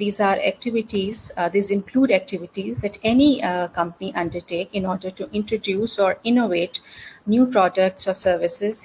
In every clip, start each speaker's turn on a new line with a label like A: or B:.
A: these are activities, these include activities that any company undertake in order to introduce or innovate new products or services,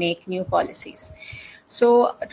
A: make new policies. So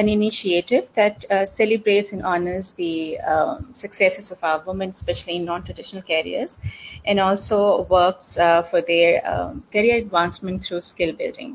A: an initiative that celebrates and honors the successes of our women, especially in non-traditional careers, and also works for their career advancement through skill building.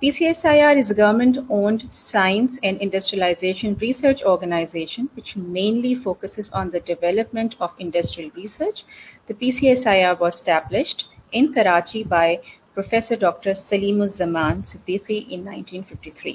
A: PCSIR is a government-owned science and industrialization research organization which mainly focuses on the development of industrial research. The PCSIR was established in Karachi by Professor Dr. Salimuzzaman Siddiqui in 1953.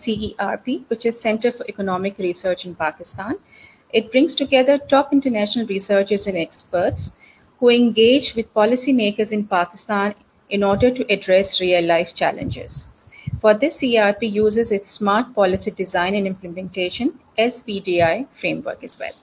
A: CERP, which is Center for Economic Research in Pakistan. It brings together top international researchers and experts who engage with policymakers in Pakistan in order to address real-life challenges. For this, CERP uses its Smart Policy Design and Implementation (SPDI) framework as well.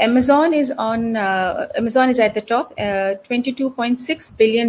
A: Amazon is at the top, $22.6 billion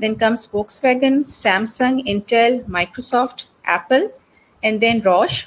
A: then comes Volkswagen, Samsung, Intel, Microsoft, Apple, and then Roche.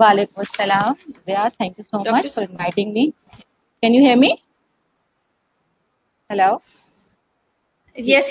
B: Walaikum assalam. Yeah, thank you so much for inviting me. Can you hear me? Hello?
A: Yes,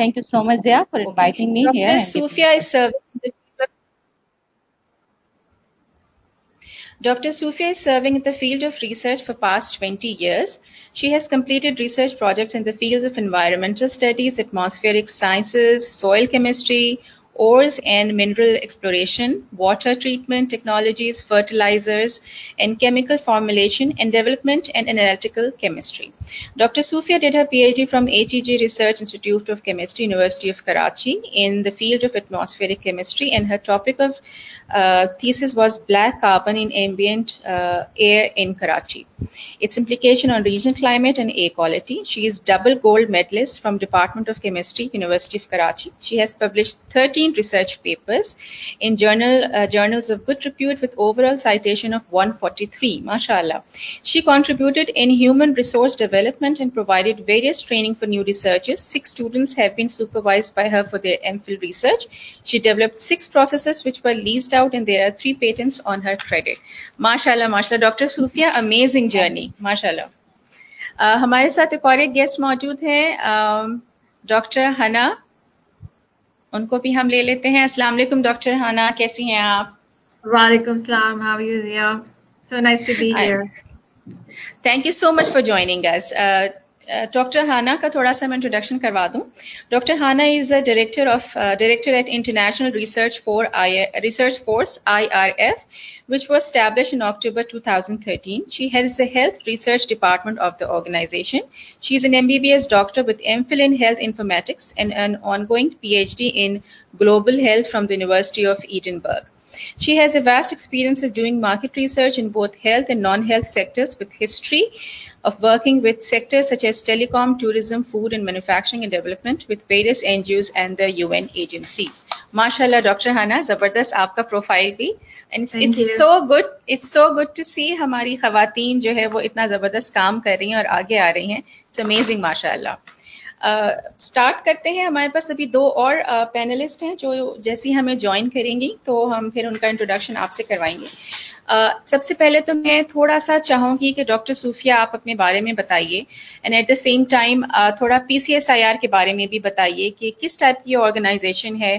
B: thank you so much, Zia, for inviting me here.
A: Dr. Sufia is serving in the field of research for past 20 years. She has completed research projects in the fields of environmental studies, atmospheric sciences, soil chemistry, ores and mineral exploration, water treatment technologies, fertilizers, and chemical formulation and development and analytical chemistry. Dr. Sufia did her PhD from HEG Research Institute of Chemistry, University of Karachi, in the field of atmospheric chemistry, and her topic of thesis was black carbon in ambient air in Karachi, its implication on regional climate and air quality. She is double gold medalist from Department of Chemistry, University of Karachi. She has published 13 research papers in journals of good repute with overall citation of 143. MashaAllah. She contributed in human resource development and provided various training for new researchers. 6 students have been supervised by her for their MPhil research. She developed 6 processes which were leased out, and there are 3 patents on her credit. MashaAllah, MashaAllah. Dr. Sufia, amazing journey. MashaAllah. ہمارے ساتھ ایک اور ایک guest موجود ہیں doctor ہنا، ان کو بھی ہم لے لیتے ہیں. السلام علیکم ڈاکٹر ہنا، کیسی ہیں آپ؟
C: وعلیکم السلام. How are you, Zia? So nice to be here.
A: Thank you so much for joining us. Doctor Hana کا تھوڑا سا میں انٹروڈکشن کروا دوں. Doctor Hana is the director at international research force IRF, which was established in October 2013. She heads the health research department of the organization. She is an MBBS doctor with MPhil in health informatics and an ongoing PhD in global health from the University of Edinburgh. She has a vast experience of doing market research in both health and non-health sectors, with history of working with sectors such as telecom, tourism, food and manufacturing and development with various NGOs and the UN agencies. MashaAllah, Dr. Hana, زبردست آپ کا profile بھی. It's so good to see ہماری خواتین جو ہے وہ اتنا زبردست کام کر رہی ہیں اور آگے آ رہی ہیں. It's amazing, MashaAllah. اسٹارٹ کرتے ہیں. ہمارے پاس ابھی 2 اور پینلسٹ ہیں جو جیسی ہمیں جوائن کریں گی تو ہم پھر ان کا انٹروڈکشن آپ سے کروائیں گے. سب سے پہلے تو میں تھوڑا سا چاہوں گی کہ ڈاکٹر صوفیہ آپ اپنے بارے میں بتائیے، and at the same time تھوڑا PCSIR کے بارے میں بھی بتائیے کہ کس ٹائپ کی آرگنائزیشن ہے،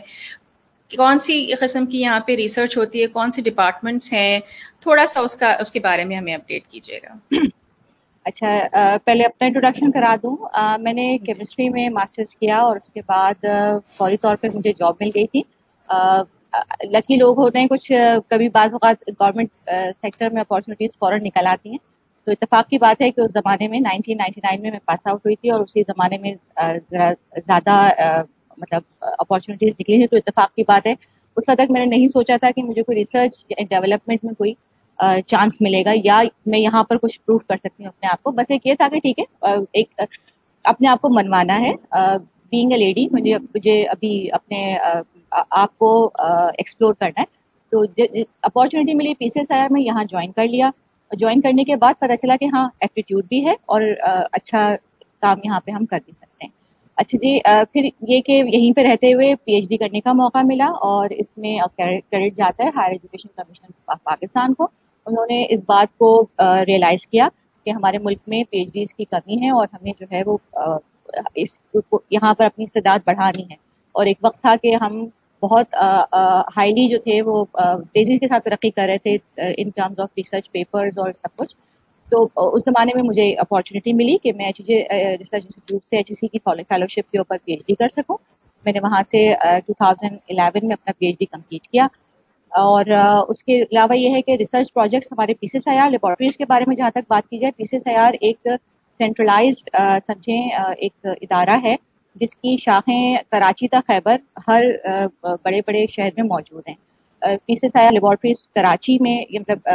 A: کون سی قسم کی یہاں پہ ریسرچ ہوتی ہے، کون سی ڈپارٹمنٹس ہیں، تھوڑا سا اس کے بارے میں ہمیں اپڈیٹ کیجیے گا.
B: اچھا، پہلے اپنا انٹروڈکشن کرا دوں. میں نے کیمسٹری میں ماسٹرز کیا اور اس کے بعد فوری طور پہ مجھے جاب مل گئی تھی. لکی لوگ ہوتے ہیں کچھ، کبھی بعض اوقات گورنمنٹ سیکٹر میں اپارچونیٹیز فوراً نکل آتی ہیں. تو اتفاق کی بات ہے کہ اس زمانے میں 1999 میں پاس آؤٹ ہوئی تھی اور اسی زمانے میں ذرا زیادہ مطلب اپارچونیٹیز نکلی تھیں. تو اتفاق کی بات ہے اس وقت تک میں نے نہیں سوچا تھا کہ مجھے کوئی ریسرچ ڈیولپمنٹ میں کوئی چانس ملے گا یا میں یہاں پر کچھ پروف کر سکتی ہوں اپنے آپ کو. بس ایک یہ تھا کہ ٹھیک ہے ایک اپنے آپ کو منوانا ہے. بینگ اے لیڈی مجھے ابھی اپنے آپ کو ایکسپلور کرنا ہے. تو اپارچونیٹی ملی PCSIR میں، یہاں جوائن کر لیا. جوائن کرنے کے بعد پتہ چلا کہ ہاں ایپٹیٹیوڈ بھی ہے اور اچھا کام یہاں پہ ہم کر بھی سکتے ہیں. اچھا جی، پھر یہ کہ یہیں پہ رہتے ہوئے PhD کرنے کا موقع ملا اور اس میں کریڈٹ جاتا ہے ہائر ایجوکیشن کمیشن پاکستان کو. انہوں نے اس بات کو ریئلائز کیا کہ ہمارے ملک میں PhDs کی کمی ہے اور ہمیں جو ہے وہ اس یہاں پر اپنی استعداد بڑھانی ہے. اور ایک وقت تھا کہ ہم بہت ہائیلی جو تھے وہ تیزی کے ساتھ ترقی کر رہے تھے ان ٹرمز آف ریسرچ پیپرز اور سب کچھ. تو اس زمانے میں مجھے اپارچونیٹی ملی کہ میں HEG ریسرچ انسٹیٹیوٹ سے HEC کی فیلوشپ کے اوپر PhD کر سکوں. میں نے وہاں سے 2011 میں اپنا PhD کمپلیٹ کیا. اور اس کے علاوہ یہ ہے کہ ریسرچ پروجیکٹس ہمارے PCSIR لیبارٹریز کے بارے میں جہاں تک بات کی جائے، PCSIR ایک سینٹرلائزڈ سمجھیں ایک ادارہ ہے جس کی شاخیں کراچی تا خیبر ہر بڑے بڑے شہر میں موجود ہیں. PCSIR لیبارٹریز کراچی میں مطلب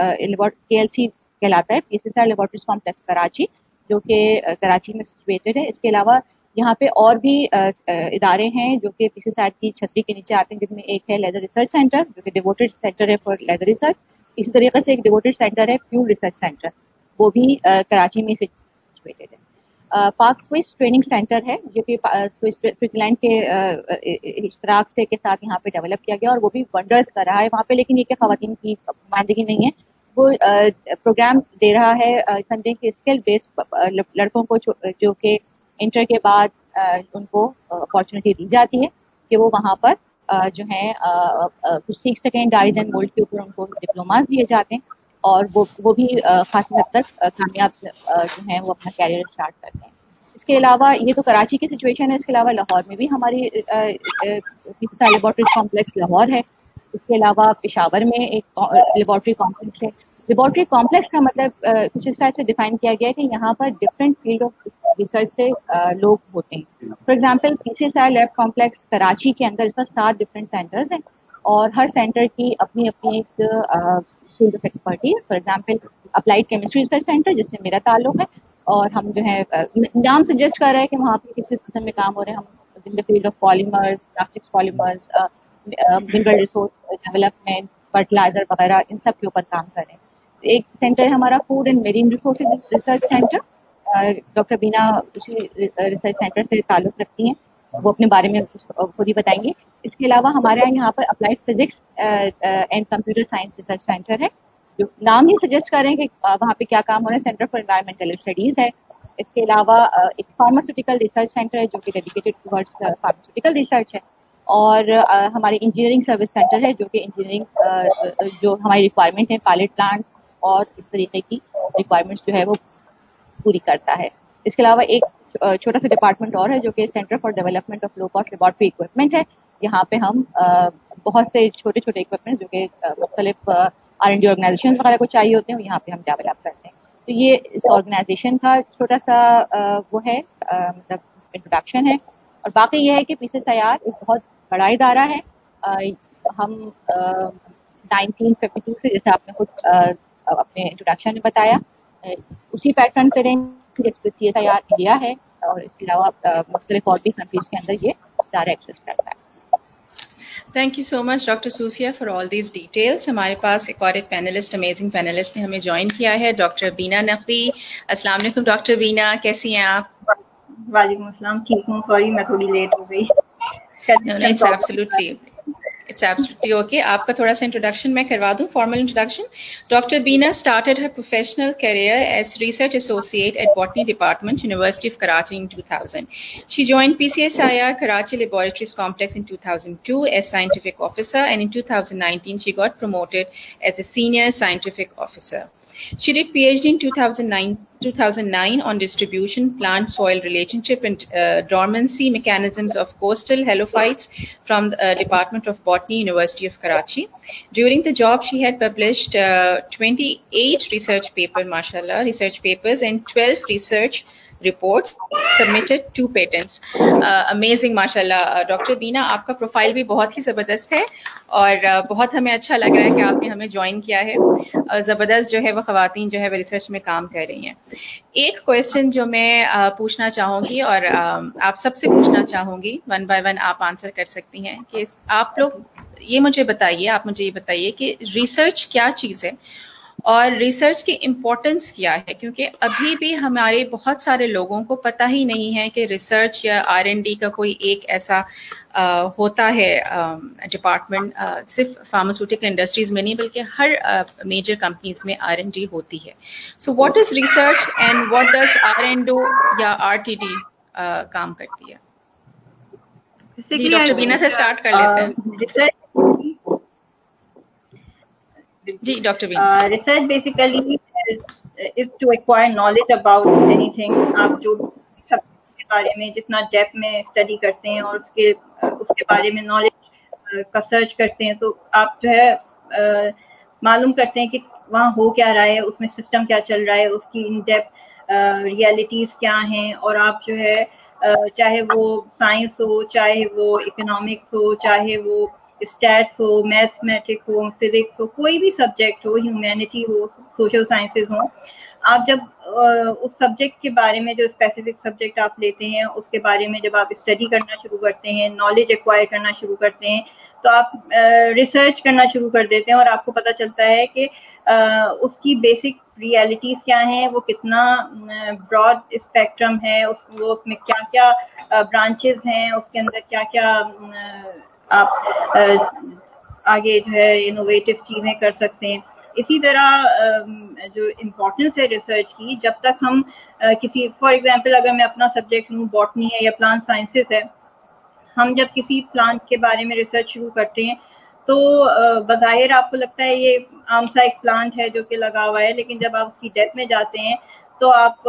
B: KLC کہلاتا ہے، PCSIR لیبارٹریز کمپلیکس کراچی، جو کہ کراچی میں سچویٹڈ ہے. اس کے علاوہ یہاں پہ اور بھی ادارے ہیں جو کہ PCSIR کی چھتری کے نیچے آتے ہیں، جن میں ایک ہے لیزر ریسرچ سینٹر جو کہ ڈیووٹڈ سینٹر ہے فار لیزر ریسرچ. اسی طریقے سے ایک ڈیووٹڈ سینٹر ہے فیول ریسرچ سینٹر، وہ بھی کراچی میں سچویٹڈ ہے. پاک سوئس ٹریننگ سینٹر ہے جو کہ سوئٹزرلینڈ کے اشتراک سے کے ساتھ یہاں پہ ڈیولپ کیا گیا اور وہ بھی ونڈرز کر رہا ہے وہاں پہ. لیکن یہ کہ خواتین کی نمائندگی نہیں ہے، وہ پروگرام دے رہا ہے سمجھیں کہ اسکل بیسڈ لڑکوں کو جو کہ انٹر کے بعد ان کو اپارچونیٹی دی جاتی ہے کہ وہ وہاں پر جو ہیں کچھ سیکھ سکیں. ڈائز اینڈ مولڈ کے اوپر ان کو ڈپلوماز دیے جاتے ہیں اور وہ بھی خاصی حد تک کامیاب جو ہیں وہ اپنا کیریئر اسٹارٹ کرتے ہیں. اس کے علاوہ یہ تو کراچی کی سچویشن ہے، اس کے علاوہ لاہور میں بھی ہماری لیبارٹری کمپلیکس لاہور ہے. اس کے علاوہ پشاور میں ایک لیبارٹری کمپلیکس ہے. لیبارٹری کمپلیکس کا مطلب کچھ اس ٹائپ سے ڈیفائن کیا گیا ہے کہ یہاں پر ڈفرینٹ فیلڈ آف ریسرچ سے لوگ ہوتے ہیں. For example PCSI lab complex Karachi کے اندر اس کا 7 ڈفرینٹ سینٹرز ہیں اور ہر سینٹر کی اپنی اپنی ایک field of expertise. For example applied chemistry research centre جس سے میرا تعلق ہے، اور ہم جو ہے نام سجیسٹ کر رہے ہیں کہ وہاں پہ کس قسم میں کام ہو رہے ہیں. ہم in the field of polymers, plastics polymers, mineral resource development, fertilizer وغیرہ، ان سب کے اوپر کام کر رہے ہیں. ایک سینٹر ہے ہمارا food and marine resources research centre, doctor بینا اسی ریسرچ سینٹر سے تعلق رکھتی ہیں، وہ اپنے بارے میں خود ہی بتائیں گے. اس کے علاوہ ہمارے یہاں پر applied physics and computer science research centre ہے، جو نام ہی سجیسٹ کر رہے ہیں کہ وہاں پہ کیا کام ہو رہا ہے. سینٹر فار انوائرمنٹل اسٹڈیز ہے. اس کے علاوہ ایک فارماسیوٹیکل ریسرچ سینٹر ہے جو کہ ڈیڈیکیٹڈ ٹورڈز فارماسیوٹیکل ریسرچ ہے. اور ہماری انجینئرنگ سروس سینٹر ہے جو کہ انجینئرنگ جو ہماری ریکوائرمنٹ ہے پائلٹ پلانٹس اور اس طریقے کی ریکوائرمنٹس جو ہے وہ پوری کرتا ہے. اس کے علاوہ ایک چھوٹا سا ڈپارٹمنٹ اور ہے جو کہ centre for development of low cost laboratory equipment ہے. یہاں پہ ہم بہت سے چھوٹے چھوٹے اکوپمنٹ جو کہ مختلف R&D آرگنائزیشن وغیرہ کو چاہیے ہوتے ہیں یہاں پہ ہم ڈیولپ کرتے ہیں. تو یہ اس آرگنائزیشن کا چھوٹا سا وہ ہے مطلب انٹروڈکشن ہے. اور باقی یہ ہے کہ PCSIR ایک بہت بڑا ادارہ ہے. ہم 1952 سے جیسے آپ نے خود اپنے انٹروڈکشن میں بتایا اسی پیٹرن پہ رہیں جس پہ CSIR انڈیا ہے، اور اس کے علاوہ مختلف اور بھی کنٹریز کے اندر یہ ادارہ ایگزسٹ کرتا ہے.
A: Thank you so much doctor Sofia for all these details. ہمارے پاس ایک اور پینلسٹ، امیزنگ پینلسٹ نے ہمیں جوائن کیا ہے، ڈاکٹر بینا نقوی. السلام علیکم ڈاکٹر بینا، کیسی ہیں آپ؟
D: وعلیکم السلام، ٹھیک ہوں. سوری میں تھوڑی لیٹ ہو گئی.
A: It's absolutely okay. آپ کا تھوڑا سا انٹروڈکشن میں کروا دوں، فارمل انٹروڈکشن. ڈاکٹر بینا started her professional career as research associate at Botany Department, University of Karachi in 2000. She joined PCSIR Karachi Laboratories Complex in 2002 as scientific officer, and in 2019 she got promoted as a senior scientific officer. She did PhD in 2009 on distribution, plant-soil relationship, and dormancy mechanisms of coastal halophytes from the Department of Botany, University of Karachi. During the job, she had published 28 research papers and 12 research reports, submitted 2 patents. Amazing ماشاءاللہ. Doctor بینا آپ کا profile بھی بہت ہی زبردست ہے اور بہت ہمیں اچھا لگ رہا ہے کہ آپ نے ہمیں جوائن کیا ہے. زبردست جو ہے وہ خواتین جو ہے وہ ریسرچ میں کام کر رہی ہیں. ایک کویشچن جو میں پوچھنا چاہوں گی اور آپ سب سے پوچھنا چاہوں گی، 1 by 1 آپ آنسر کر سکتی ہیں، کہ آپ لوگ یہ مجھے بتائیے کہ ریسرچ کیا چیز ہے اور ریسرچ کی امپورٹنس کیا ہے. کیونکہ ابھی بھی ہمارے بہت سارے لوگوں کو پتہ ہی نہیں ہے کہ ریسرچ یا R&D کا کوئی ایک ایسا ہوتا ہے ڈپارٹمنٹ. صرف فارماسیوٹیکل انڈسٹریز میں نہیں بلکہ ہر میجر کمپنیز میں R&D ہوتی ہے. So what is research and what does R&D یا RTD کام کرتی ہے؟ جی ڈاکٹر بینا سے اسٹارٹ کر لیتے ہیں. جی doctor Bina.
D: Research basically is to acquire knowledge about anything. آپ جو سبجیکٹ کے بارے میں جتنا ڈیپتھ میں اسٹڈی کرتے ہیں اور اس کے بارے میں نالج کا سرچ کرتے ہیں تو آپ جو ہے معلوم کرتے ہیں کہ وہاں ہو کیا رہا ہے، اس میں سسٹم کیا چل رہا ہے، اس کی ان ڈیپتھ ریئلٹیز کیا ہیں. اور آپ جو ہے چاہے وہ سائنس ہو، چاہے وہ اکنامکس ہو، چاہے وہ اسٹیٹس ہو، میتھمیٹکس ہو، فزکس ہو، کوئی بھی سبجیکٹ ہو، ہیومینٹی ہو، سوشل سائنسز ہوں، آپ جب اس سبجیکٹ کے بارے میں جو اسپیسیفک سبجیکٹ آپ لیتے ہیں اس کے بارے میں جب آپ اسٹڈی کرنا شروع کرتے ہیں، نالج ایکوائر کرنا شروع کرتے ہیں، تو آپ ریسرچ کرنا شروع کر دیتے ہیں اور آپ کو پتہ چلتا ہے کہ اس کی بیسک ریئلٹیز کیا ہیں، وہ کتنا براڈ اسپیکٹرم ہے، وہ اس میں کیا کیا برانچز ہیں، اس کے اندر کیا کیا آپ آگے جو ہے انوویٹو چیزیں کر سکتے ہیں. اسی طرح جو امپورٹنس ہے ریسرچ کی، جب تک ہم کسی فار ایگزامپل اگر میں اپنا سبجیکٹ لوں باٹنی ہے یا پلانٹ سائنسز ہے، ہم جب کسی پلانٹ کے بارے میں ریسرچ شروع کرتے ہیں تو بظاہر آپ کو لگتا ہے یہ عام سا ایک پلانٹ ہے جو کہ لگا ہوا ہے، لیکن جب آپ اس کی ڈیپتھ میں جاتے ہیں تو آپ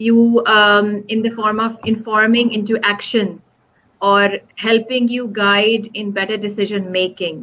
C: you in the form of informing into actions or helping you guide in better decision making.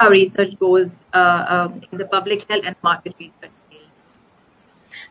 C: How research goes in the public health and market research.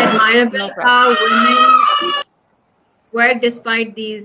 C: Admirable how women work despite these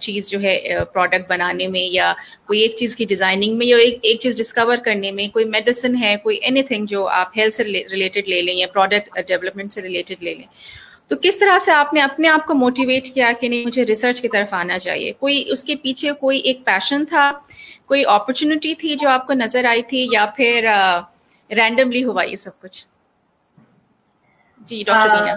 A: چیز جو ہے product بنانے میں یا کوئی ایک چیز کی ڈیزائننگ میں یا ایک چیز ڈسکور کرنے میں, کوئی میڈیسن ہے, کوئی اینی تھنگ جو آپ ہیلتھ سے ریلیٹڈ لے لیں یا پروڈکٹ ڈیولپمنٹ سے ریلیٹڈ لے لیں, تو کس طرح سے آپ نے اپنے آپ کو موٹیویٹ کیا کہ نہیں مجھے ریسرچ کی طرف آنا چاہیے؟ کوئی اس کے پیچھے کوئی ایک پیشن تھا, کوئی اپرچونٹی تھی جو آپ کو نظر آئی تھی, یا پھر رینڈملی ہوا یہ سب کچھ؟ جی ڈاکٹر بینا.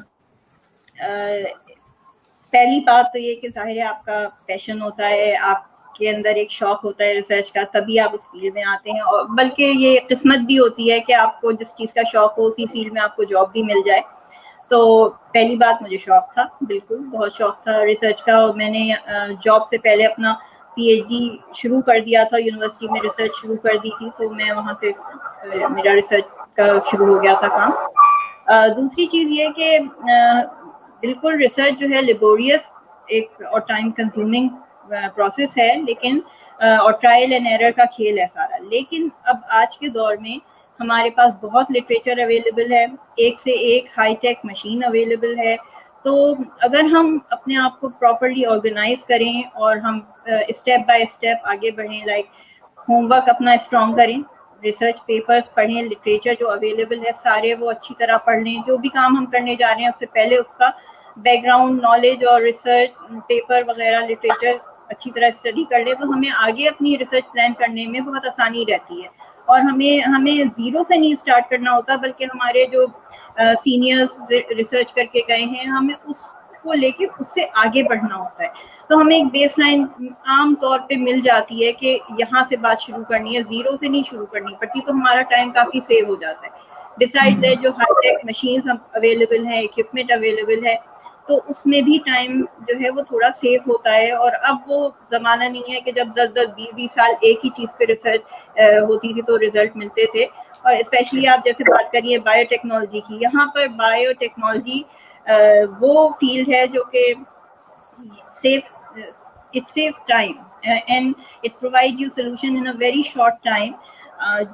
D: پہلی بات تو یہ کہ ظاہر ہے آپ کا پیشن ہوتا ہے, آپ کے اندر ایک شوق ہوتا ہے ریسرچ کا, تبھی آپ اس فیلڈ میں آتے ہیں. اور بلکہ یہ قسمت بھی ہوتی ہے کہ آپ کو جس چیز کا شوق ہو اسی فیلڈ میں آپ کو جاب بھی مل جائے. تو پہلی بات مجھے شوق تھا, بالکل بہت شوق تھا ریسرچ کا, اور میں نے جاب سے پہلے اپنا پی ایچ ڈی شروع کر دیا تھا, یونیورسٹی میں ریسرچ شروع کر دی تھی, تو میں وہاں سے میرا ریسرچ کا شروع ہو گیا تھا کام. دوسری چیز یہ کہ بالکل ریسرچ جو ہے لیبوریس ایک اور ٹائم کنزیومنگ پروسیس ہے, لیکن اور ٹرائل اینڈ ایرر کا کھیل ہے سارا. لیکن اب آج کے دور میں ہمارے پاس بہت لٹریچر اویلیبل ہے, ایک سے ایک ہائی ٹیک مشین اویلیبل ہے. تو اگر ہم اپنے آپ کو پراپرلی آرگنائز کریں اور ہم اسٹیپ بائی اسٹیپ آگے بڑھیں, لائک ہوم ورک اپنا اسٹرانگ کریں, ریسرچ پیپرز پڑھیں, لٹریچر جو اویلیبل ہے سارے وہ اچھی طرح پڑھ لیں, جو بھی کام ہم کرنے جا رہے ہیں اس سے پہلے اس کا بیک گراؤنڈ نالج اور ریسرچ پیپر وغیرہ لٹریچر اچھی طرح اسٹڈی کر لیں, تو ہمیں آگے اپنی ریسرچ پلان کرنے میں بہت آسانی رہتی ہے. اور ہمیں زیرو سے نہیں اسٹارٹ کرنا ہوتا, بلکہ ہمارے جو سینئرز ریسرچ کر کے گئے ہیں ہمیں اس کو لے کے اس سے آگے بڑھنا ہوتا ہے. تو ہمیں ایک بیس لائن عام طور پہ مل جاتی ہے کہ یہاں سے بات شروع کرنی ہے, زیرو سے نہیں شروع کرنی پڑتی, تو ہمارا ٹائم کافی سیو ہو جاتا ہے. ڈسائڈ ہے جو ہائی ٹیک مشینز اویلیبل ہیں, اکوپمنٹ اویلیبل ہے, تو اس میں بھی ٹائم جو ہے وہ تھوڑا سیو ہوتا ہے. اور اب وہ زمانہ نہیں ہے کہ جب 10-20 سال ایک ہی چیز پہ ریسرچ ہوتی تھی تو ریزلٹ ملتے تھے. اور اسپیشلی آپ جیسے بات کریے بایو ٹیکنالوجی کی, یہاں پر بایو ٹیکنالوجی وہ فیلڈ ہے جو کہ it saves time and it provides you solution in a very short time.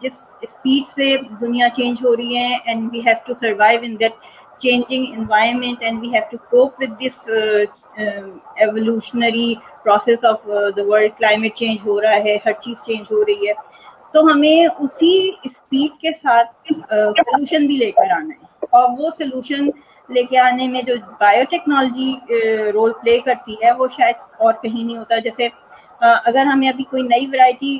D: جس اسپیڈ سے دنیا چینج ہو رہی ہے, and we have to survive in that changing environment, and we have to cope with this evolutionary process of the world. climate change ہو رہا ہے, ہر چیز change ہو رہی ہے, تو ہمیں اسی اسپیڈ کے ساتھ سولوشن بھی لے کر آنا ہے. اور وہ سولوشن لے کے آنے میں جو بایو ٹیکنالوجی رول پلے کرتی ہے وہ شاید اور کہیں نہیں ہوتا. جیسے اگر ہمیں ابھی کوئی نئی ورائٹی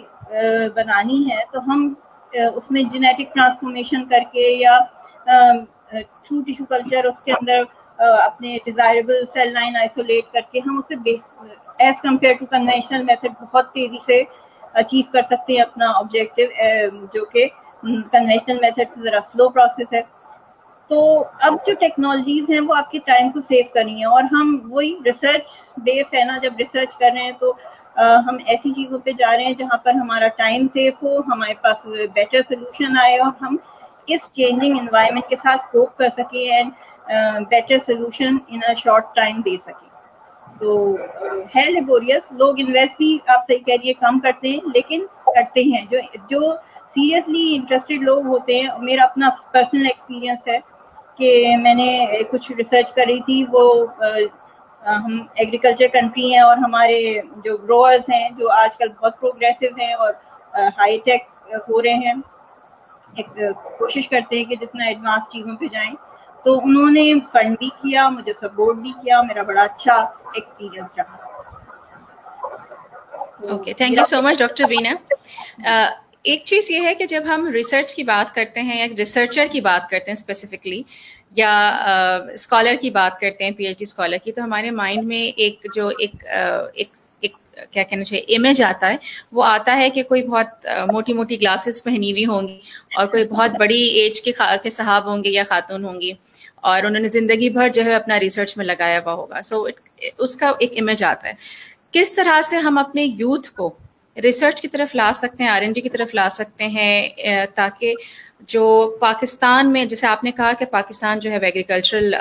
D: بنانی ہے تو ہم اس میں جینیٹک ٹرانسفارمیشن کر کے یا تھرو ٹیشو کلچر اس کے اندر اپنے ڈیزائربل سیل لائن آئسولیٹ کر کے ہم اسے as compare to conventional method بہت تیزی سے اچیو کر سکتے ہیں اپنا آبجیکٹیو, جو کہ کنونشنل میتھڈ سے ذرا سلو پروسیس ہے. تو اب جو ٹیکنالوجیز ہیں وہ آپ کے ٹائم کو سیو کر رہی ہیں, اور ہم وہی ریسرچ بیس ہے نا, جب ریسرچ کر رہے ہیں تو ہم ایسی چیزوں پہ جا رہے ہیں جہاں پر ہمارا ٹائم سیو ہو, ہمارے پاس بیٹر سولوشن آئے اور ہم اس چینجنگ انوائرمنٹ کے ساتھ کوپ کر سکیں and better solution in a short time دے سکیں. تو ہے لیبوریس, لوگ انویسٹ بھی آپ صحیح کہہ رہیے کم کرتے ہیں, لیکن کرتے ہیں جو سیریسلی انٹرسٹڈ لوگ ہوتے ہیں. میرا اپنا پرسنل ایکسپیرینس ہے کہ میں نے کچھ ریسرچ کری تھی, وہ ہم ایگریکلچر کنٹری ہیں اور ہمارے جو گروورز ہیں جو آج کل بہت پروگریسو ہیں اور ہائی ٹیک ہو رہے ہیں, ایک کوشش کرتے ہیں کہ جتنا ایڈوانس چیزوں پہ جائیں. تو انہوں نے فنڈ بھی کیا, مجھے سپورٹ بھی کیا, میرا بڑا اچھا ایکسپیرینس رہا.
A: Okay, thank you so much doctor بینا. ایک چیز یہ ہے کہ جب ہم ریسرچ کی بات کرتے ہیں یا ریسرچر کی بات کرتے ہیں اسپیسیفکلی, یا اسکالر کی بات کرتے ہیں, پی ایچ ڈی اسکالر کی, تو ہمارے مائنڈ میں ایک جو ایک کیا کہنا چاہیے امیج آتا ہے, وہ آتا ہے کہ کوئی بہت موٹی موٹی گلاسز پہنی ہوئی ہوں گی اور کوئی بہت بڑی ایج کے صاحب ہوں گے یا خاتون ہوں گی, اور انہوں نے زندگی بھر جو ہے اپنا ریسرچ میں لگایا ہوا ہوگا. سو اس کا ایک امیج آتا ہے. کس طرح سے ہم اپنے یوتھ کو ریسرچ کی طرف لا سکتے ہیں, R&D کی طرف لا سکتے ہیں, تاکہ جو پاکستان میں, جیسے آپ نے کہا کہ پاکستان جو ہے ایگریکلچرل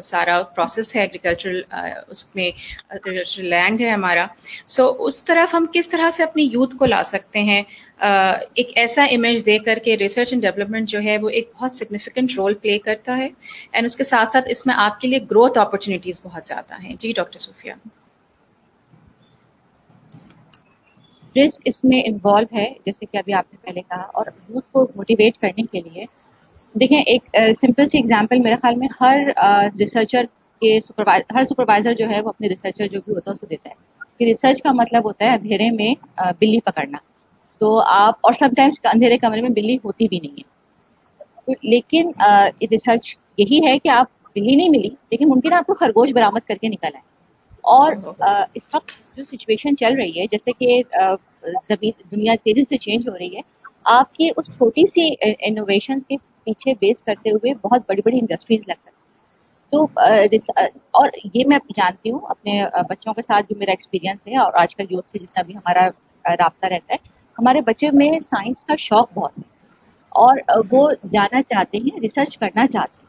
A: سارا پروسیس ہے, ایگریکلچرل اس میں ایگریکلچرل لینڈ ہے ہمارا, سو اس طرف ہم کس طرح سے اپنی یوتھ کو لا سکتے ہیں ایک ایسا امیج دے کر کے ریسرچ اینڈ ڈیولپمنٹ جو ہے وہ ایک بہت سگنیفیکنٹ رول پلے کرتا ہے, اینڈ اس کے ساتھ ساتھ اس میں آپ کے لیے گروتھ اپرچونیٹیز بہت زیادہ ہیں. جی ڈاکٹر صوفیہ.
B: رسک اس میں انوالو ہے، جیسے کہ ابھی آپ نے پہلے کہا. اور یوتھ کو موٹیویٹ کرنے کے لیے دیکھیں ایک سمپل سی ایگزامپل، میرے خیال میں ہر ریسرچر کے ہر سپروائزر جو ہے وہ اپنے ریسرچر جو بھی ہوتا ہے اس کو دیتا ہے کہ ریسرچ کا مطلب ہوتا ہے اندھیرے میں بلی پکڑنا. تو آپ اور سم ٹائمس اندھیرے کمرے میں بلی ہوتی بھی نہیں ہے، لیکن ریسرچ یہی ہے کہ آپ بلی نہیں ملی لیکن ممکن ہے آپ کو خرگوش برآمد کر کے نکل آئے. اور اس وقت جو سچویشن چل رہی ہے جیسے کہ دنیا تیزی سے چینج ہو رہی ہے، آپ کی اس چھوٹی سی انوویشن کے پیچھے بیس کرتے ہوئے بہت بڑی بڑی انڈسٹریز لگ سکتی. تو اور یہ میں جانتی ہوں اپنے بچوں کے ساتھ جو میرا ایکسپیرینس ہے اور آج کل یوتھ سے جتنا بھی ہمارا رابطہ رہتا ہے، ہمارے بچے میں سائنس کا شوق بہت ہے اور وہ جانا چاہتے ہیں، ریسرچ کرنا چاہتے ہیں.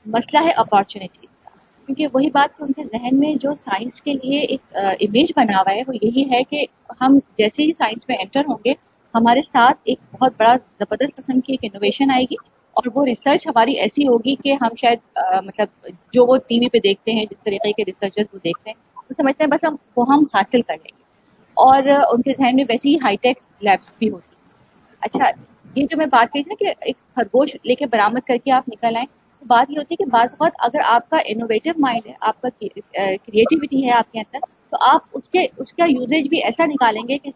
B: مسئلہ ہے اپارچونیٹیز کا، کیونکہ وہی بات کہ ان کے ذہن میں جو سائنس کے لیے ایک امیج بنا ہوا ہے وہ یہی ہے کہ ہم جیسے ہی سائنس میں انٹر ہوں گے ہمارے ساتھ ایک بہت بڑا زبردست قسم کی ایک انوویشن آئے گی اور وہ ریسرچ ہماری ایسی ہوگی کہ ہم شاید مطلب جو وہ ٹی وی پہ دیکھتے ہیں، جس طریقے کے ریسرچرز وہ دیکھتے ہیں وہ سمجھتے ہیں بس ہم حاصل کر لیں گے. اور ان کے ذہن میں ویسی ہی ہائی ٹیک لیبس بھی ہوتی ہیں. اچھا یہ جو میں بات کہی تھی نا کہ ایک خرگوش لے کے برآمد کر کے آپ نکل آئیں، تو بات یہ ہوتی ہے کہ بعض اوقات اگر آپ کا انوویٹو مائنڈ ہے، آپ کا کریٹیوٹی ہے آپ کے اندر، تو آپ اس کا یوزیج بھی ایسا نکالیں گے کہ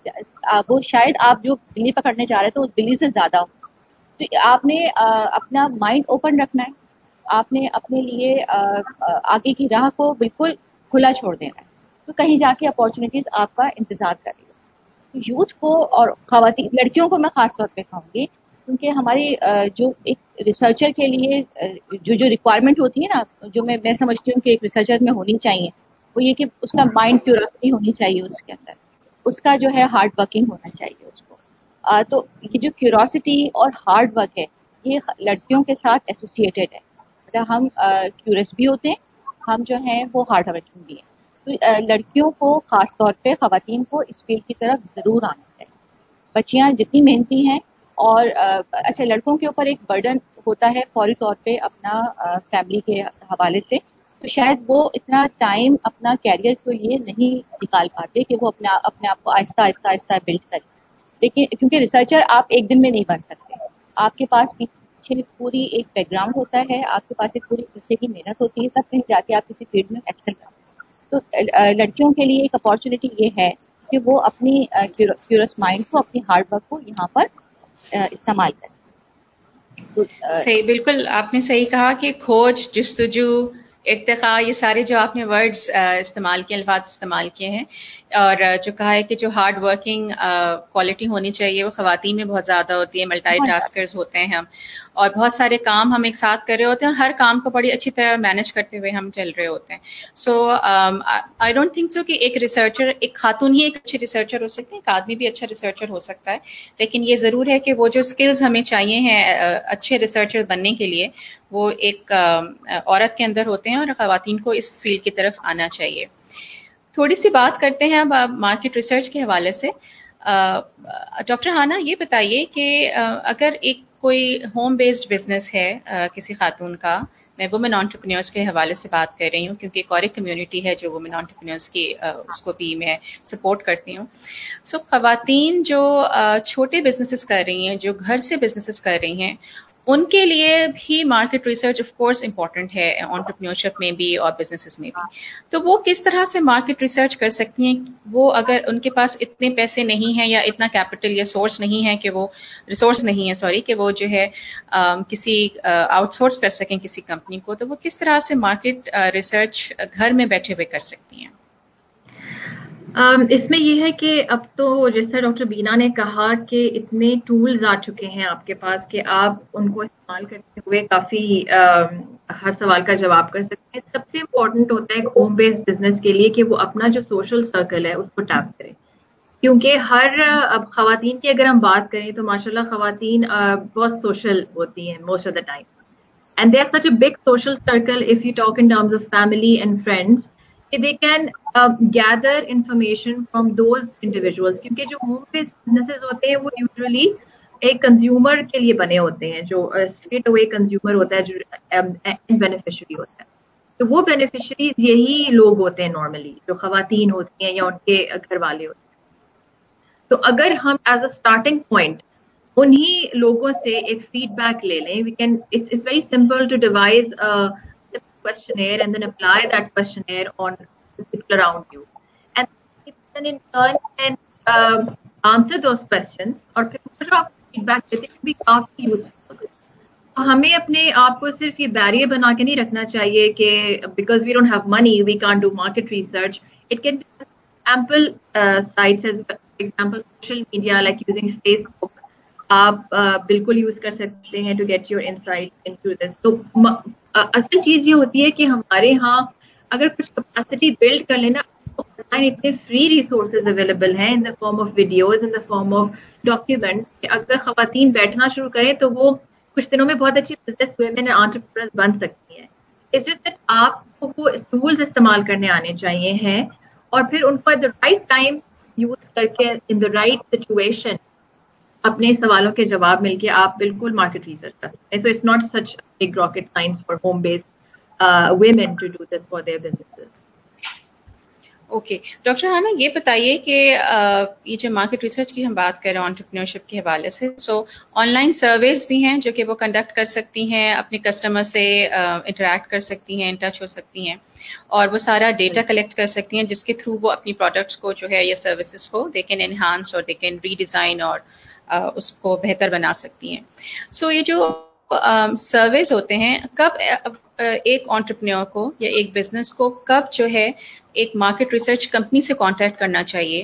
B: وہ شاید آپ جو بلی پکڑنے جا رہے تھے اس بلی سے زیادہ ہو. تو آپ نے اپنا مائنڈ اوپن رکھنا ہے، آپ نے اپنے لیے آگے کی راہ کو بالکل کھلا چھوڑ دینا ہے، تو کہیں جا کے اپارچونیٹیز آپ کا انتظار کر رہی ہے. تو یوتھ کو اور خواتین لڑکیوں کو میں خاص طور پہ کہوں گی، کیونکہ ہماری جو ایک ریسرچر کے لیے جو ریکوائرمنٹ ہوتی ہے نا، جو میں سمجھتی ہوں کہ ایک ریسرچر میں ہونی چاہیے، وہ یہ کہ اس کا مائنڈ کیوریوسٹی ہونی چاہیے، اس کے اندر اس کا جو ہے ہارڈ ورکنگ ہونا چاہیے اس کو. تو یہ جو کیوریوسٹی اور ہارڈ ورک ہے یہ لڑکیوں کے ساتھ ایسوسیٹیڈ ہے. مطلب ہم کیوریس بھی ہوتے ہیں، ہم جو ہیں وہ ہارڈ ورکنگ بھی ہیں. تو لڑکیوں کو خاص طور پہ خواتین کو اس فیلڈ کی طرف ضرور آنا چاہیے. بچیاں جتنی محنتی ہیں اور اچھا لڑکوں کے اوپر ایک برڈن ہوتا ہے فوری طور پہ اپنا فیملی کے حوالے سے، تو شاید وہ اتنا ٹائم اپنا کیریئر کے لیے نہیں نکال پاتے کہ وہ اپنے آپ کو آہستہ آہستہ آہستہ بلڈ کریں. لیکن کیونکہ ریسرچر آپ ایک دن میں نہیں بن سکتے، آپ کے پاس پیچھے پوری ایک بیک گراؤنڈ ہوتا ہے، آپ کے پاس ایک پوری پیچھے کی محنت ہوتی ہے، تب کہیں جا کے آپ کسی فیلڈ میں ایکسل کرتے ہیں. تو لڑکیوں کے لیے ایک اپارچونیٹی یہ ہے کہ وہ اپنی کیورس مائنڈ کو، اپنی ہارڈ ورک کو یہاں پر استعمال کریں.
A: صحیح، بالکل آپ نے صحیح کہا کہ کھوج، جستجو، ارتقاء، یہ سارے جو آپ نے ورڈز استعمال کیے، الفاظ استعمال کیے ہیں، اور جو کہا ہے کہ جو ہارڈ ورکنگ کوالٹی ہونی چاہیے وہ خواتین میں بہت زیادہ ہوتی ہے. ملٹی ٹاسکرز ہوتے ہیں ہم، اور بہت سارے کام ہم ایک ساتھ کر رہے ہوتے ہیں، ہر کام کو بڑی اچھی طرح مینج کرتے ہوئے ہم چل رہے ہوتے ہیں. سو آئی ڈونٹ تھنک سو کہ ایک ریسرچر، ایک خاتون ہی ایک اچھی ریسرچر ہو سکتی ہے، ایک آدمی بھی اچھا ریسرچر ہو سکتا ہے، لیکن یہ ضرور ہے کہ وہ جو اسکلز ہمیں چاہیے ہیں اچھے ریسرچر بننے کے لیے وہ ایک عورت کے اندر ہوتے ہیں، اور خواتین کو اس فیلڈ کی طرف آنا چاہیے. تھوڑی سی بات کرتے ہیں اب مارکیٹ ریسرچ کے حوالے سے. ڈاکٹر ہانا یہ بتائیے کہ اگر ایک کوئی ہوم بیسڈ بزنس ہے کسی خاتون کا، میں وومن انٹرپرینورس کے حوالے سے بات کر رہی ہوں کیونکہ ایک اور ایک کمیونٹی ہے جو وومن انٹرپرینورس کی، اس کو بھی میں سپورٹ کرتی ہوں. سو خواتین جو چھوٹے بزنسز کر رہی ہیں، جو گھر سے بزنسز کر رہی ہیں، ان کے لیے بھی market research of course important ہے، انٹرپرینورشپ میں بھی اور بزنسز میں بھی. تو وہ کس طرح سے مارکیٹ ریسرچ کر سکتی ہیں؟ وہ اگر ان کے پاس اتنے پیسے نہیں ہیں یا اتنا کیپٹل یا سورس نہیں ہے کہ وہ ریسورس نہیں ہے سوری کہ وہ جو ہے کسی آؤٹ سورس کر سکیں کسی کمپنی کو، تو وہ کس طرح سے مارکیٹ ریسرچ گھر میں بیٹھے ہوئے کر سکتی ہیں؟
C: اس میں یہ ہے کہ اب تو جیسا ڈاکٹر بینا نے کہا کہ اتنے ٹولز آ چکے ہیں آپ کے پاس کہ آپ ان کو استعمال کرتے ہوئے کافی ہر سوال کا جواب کر سکتے ہیں. سب سے امپورٹنٹ ہوتا ہے ہوم بیسڈ بزنس کے لیے کہ وہ اپنا جو سوشل سرکل ہے اس کو ٹیپ کریں، کیونکہ اب خواتین کی اگر ہم بات کریں تو ماشاءاللہ خواتین بہت سوشل ہوتی ہیں most of the time, and they have such a big social circle if you talk in terms of family and friends کہ they can gather information from those individuals. کیونکہ جو ہوم بیسڈ بزنسز ہوتے ہیں وہ usually ایک consumer کے لیے بنے ہوتے ہیں، جو اسٹریٹ اوے کنزیومر ہوتا ہے، جو بینیفیشری ہوتا ہے. تو وہ بینیفیشریز یہی لوگ ہوتے ہیں نارملی، جو خواتین ہوتی ہیں یا ان کے گھر والے ہوتے ہیں. تو اگر ہم ایز اے اسٹارٹنگ پوائنٹ انہیں لوگوں سے ایک فیڈ بیک لے لیں, we can, it's very simple to devise a questionnaire and then apply that questionnaire on the people around you, and people then in turn can answer those questions, اور پھر جو آپ فیڈ بیک دیتے ہیں بھی کافی useful ہوتے ہیں. تو ہمیں اپنے آپ کو صرف یہ بیریئر بنا کے نہیں رکھنا چاہیے کہ because we don't have money we can't do market research. It can be ample sites as example social media like using Facebook, آپ بالکل یوز کر سکتے ہیں to get your insight into this. تو اصل چیز یہ ہوتی ہے کہ ہمارے ہاں اگر کچھ کیپیسٹی بلڈ کر لینا, اتنے فری ریسورسز اویلیبل ہیں in the form of videos, in the form of documents, کہ اگر خواتین بیٹھنا شروع کریں تو وہ کچھ دنوں میں بہت اچھی بزنس ویمن اینڈ انٹرپرینورز بن سکتی ہیں. اٹس جسٹ دیٹ آپ کو وہ ٹولز استعمال کرنے آنے چاہیے ہیں, اور پھر ان کو at the right time use کر کے ان دا رائٹ سچویشن اپنے سوالوں کے جواب مل کے آپ بالکل مارکیٹ ریسرچ کر سکتے ہیں. So it's not such big rocket science for home based women to do this for their businesses.
A: Okay doctor Hana, یہ بتائیے کہ یہ جو مارکیٹ ریسرچ کی ہم بات کر رہے ہیں انٹرپرینورشپ کے حوالے سے, سو آن لائن سرویز بھی ہیں جو کہ وہ کنڈکٹ کر سکتی ہیں, اپنے کسٹمر سے انٹریکٹ کر سکتی ہیں, ان ٹچ ہو سکتی ہیں, اور وہ سارا ڈیٹا کلیکٹ کر سکتی ہیں جس کے تھرو وہ اپنی پروڈکٹس کو جو ہے یا سروسز کو دے کین انہانس اور دے کین ری ڈیزائن اور اس کو بہتر بنا سکتی ہیں. سو یہ جو سرویز ہوتے ہیں, کب ایک انٹرپرینور کو یا ایک بزنس کو کب جو ہے ایک مارکیٹ ریسرچ کمپنی سے کانٹیکٹ کرنا چاہیے؟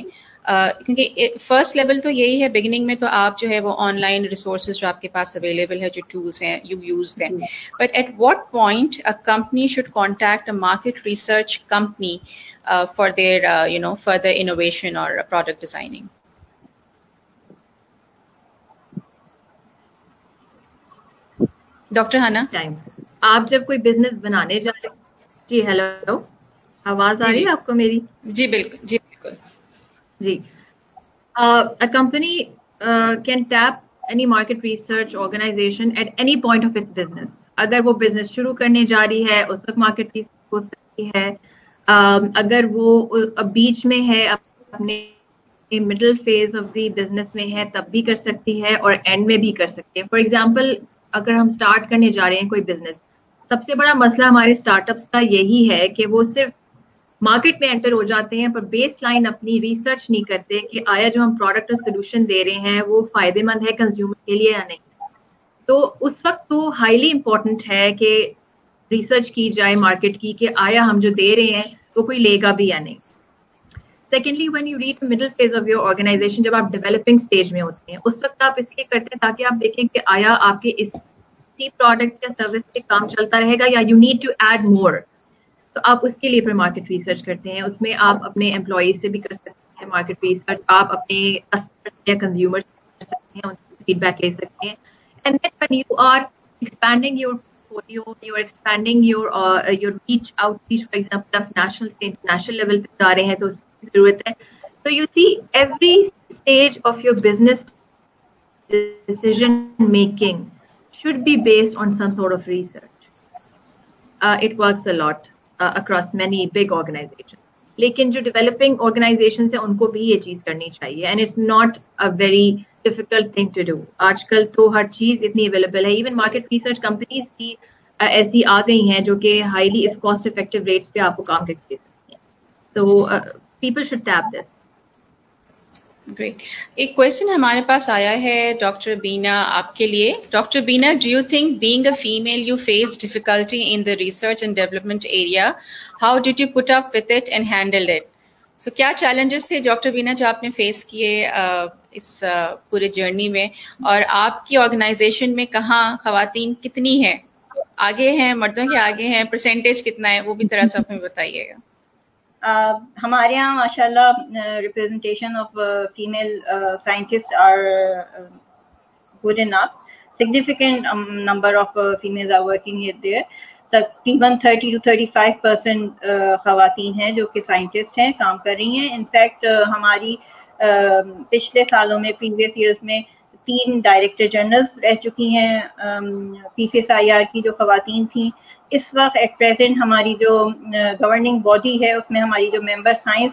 A: کیونکہ فرسٹ لیول تو یہی ہے, بگننگ میں تو آپ جو ہے وہ آن لائن ریسورسز جو آپ کے پاس اویلیبل ہے, جو ٹولس ہیں, you use them, but at what point a company should contact a market research company for their further innovation اور پروڈکٹ ڈیزائننگ؟ ڈاکٹر ہانا,
C: آپ جب کوئی بزنس بنانے جا رہے, جی ہیلو, آواز آ رہی ہے آپ کو میری؟
A: جی بالکل, جی بالکل.
C: جی, a company can tap any market research organization at any point of its business. اگر وہ بزنس شروع کرنے جا رہی ہے اس وقت مارکیٹ ریسرچ ہو سکتی ہے, اگر وہ بیچ میں ہے اپنے middle phase of the business میں ہے تب بھی کر سکتی ہے, اور اینڈ میں بھی کر سکتی ہے. فار ایگزامپل اگر ہم اسٹارٹ کرنے جا رہے ہیں کوئی بزنس, سب سے بڑا مسئلہ ہمارے اسٹارٹ اپس کا یہی ہے کہ وہ صرف مارکیٹ میں انٹر ہو جاتے ہیں پر بیس لائن اپنی ریسرچ نہیں کرتے کہ آیا جو ہم پروڈکٹ اور سولوشن دے رہے ہیں وہ فائدے مند ہے کنزیومر کے لیے یا نہیں. تو اس وقت تو ہائیلی امپورٹنٹ ہے کہ ریسرچ کی جائے مارکیٹ کی کہ آیا ہم جو دے رہے ہیں وہ کوئی لے گا بھی یا نہیں. Secondly, when you reach middle phase of your organization, جب آپ ڈیولپنگ اسٹیج میں ہوتے ہیں اس وقت آپ اس لیے کرتے ہیں تاکہ آپ دیکھیں کہ آیا آپ کے اسی پروڈکٹ یا سروس سے کام چلتا رہے گا یا you need to add more. تو آپ اس کے لیے پھر مارکیٹ ریسرچ کرتے ہیں. اس میں آپ اپنے امپلائیز سے بھی کر سکتے ہیں مارکیٹ ریسرچ, آپ اپنے کسٹمر یا کنزیومر سے کر سکتے ہیں, ان سے فیڈ بیک لے سکتے ہیں. And then when you are expanding your portfolio, you are expanding your reach outreach, for example آپ نیشنل سے انٹرنیشنل لیول پہ جا رہے ہیں تو اس کی ضرورت ہے. تو you see every stage of your business decision making should be based on some sort of research. It works a lot across many big organizations. لیکن جو ڈیولپنگ آرگنائزیشن ہیں ان کو بھی یہ چیز کرنی چاہیے, and it's not a very difficult thing to do. آج کل تو ہر چیز اتنی اویلیبل ہے, ایون مارکیٹ ریسرچ کمپنیز بھی ایسی آ گئی ہیں جو کہ ہائیلی کاسٹ افیکٹو ریٹس پہ آپ کو کام کر کے دے سکتی ہیں. تو people should tap this.
A: Great. ایک کویشچن ہمارے پاس آیا ہے ڈاکٹر بینا آپ کے لیے. Doctor Beena, do you think being a female you face difficulty in the research and development area, how did you put up with it and handle it? So کیا چیلنجز تھے ڈاکٹر بینا جو آپ نے فیس کیے اس پورے جرنی میں, اور آپ کی آرگنائزیشن میں کہاں خواتین کتنی ہیں, آگے ہیں, مردوں کے آگے ہیں, پرسنٹیج کتنا ہے, وہ بھی ذرا سا ہمیں بتائیے گا.
D: ہمارے یہاں ماشاء اللہ representation of female scientist are good enough. significant number of females are working here there. تقریباً 30 to 35% خواتین ہیں جو کہ سائنٹسٹ ہیں, کام کر رہی ہیں. انفیکٹ ہماری پچھلے سالوں میں پریویس ایئرس میں 3 ڈائریکٹر جنرلز رہ چکی ہیں PCSIR کی جو خواتین تھیں. اس وقت ایٹ پریزنٹ ہماری جو گورننگ باڈی ہے اس میں ہماری جو ممبر science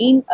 B: 3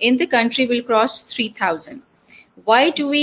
A: in the country will cross 3000. Why do we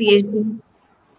C: PhD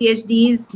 C: PhDs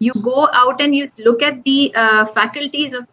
C: You go out and you look at the faculties of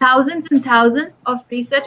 C: thousands and thousands of research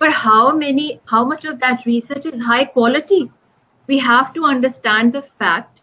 C: but how much of that research is high quality? We have to understand the fact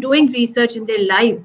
C: doing research in their lives।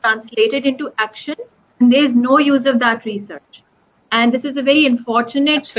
C: translated into action, there is no use of that research, and this is a very unfortunate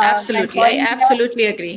A: Absolutely, I absolutely agree.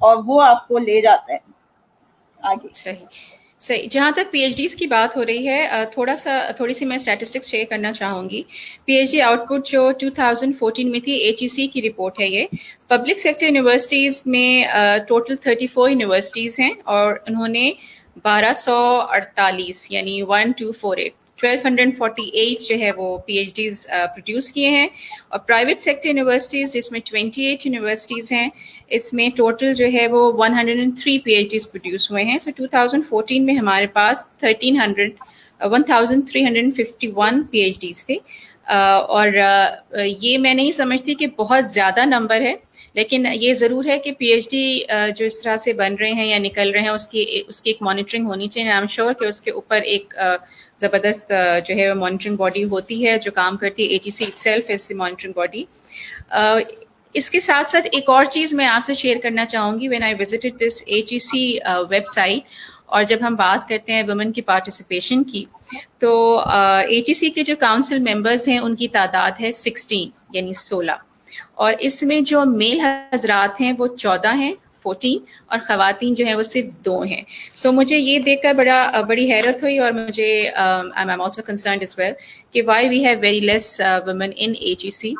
D: اور وہ آپ کو لے جاتا ہے آگے.
A: صحیح. جہاں تک پی ایچ ڈیز کی بات ہو رہی ہے تھوڑی سی میں اسٹیٹسٹکس شیئر کرنا چاہوں گی. P H D output جو 2014 میں تھی ایچ ای سی کی رپورٹ ہے یہ. پبلک سیکٹر یونیورسٹیز میں ٹوٹل 34 یونیورسٹیز ہیں اور انہوں نے 1248 یعنی 1248 جو ہے وہ پی ایچ ڈیز پروڈیوس کیے ہیں. اور پرائیویٹ سیکٹر یونیورسٹیز جس میں 28 یونیورسٹیز ہیں اس میں ٹوٹل جو ہے وہ 103 پی ایچ ڈیز پروڈیوس ہوئے ہیں. سو 2014 میں ہمارے پاس 1351 پی ایچ ڈیز تھے. اور یہ میں نہیں سمجھتی کہ بہت زیادہ نمبر ہے، لیکن یہ ضرور ہے کہ پی ایچ ڈی جو اس طرح سے بن رہے ہیں یا نکل رہے ہیں اس کی ایک مانیٹرنگ ہونی چاہیے. آئی ایم شیور کہ اس کے اوپر ایک زبردست جو ہے مانیٹرنگ باڈی ہوتی ہے جو کام کرتی ہے. A T C itself is the monitoring body. اس کے ساتھ ساتھ ایک اور چیز میں آپ سے شیئر کرنا چاہوں گی. When I visited this H E C website, اور جب ہم بات کرتے ہیں ویمن کی پارٹیسپیشن کی، تو ایچ ای سی کے جو کاؤنسل ممبرز ہیں ان کی تعداد ہے 16 یعنی 16. اور اس میں جو میل حضرات ہیں وہ 14 ہیں 14، اور خواتین جو ہیں وہ صرف 2 ہیں. سو مجھے یہ دیکھ کر بڑی حیرت ہوئی، اور مجھے I am also concerned as well کہ why we have very less women in H E C.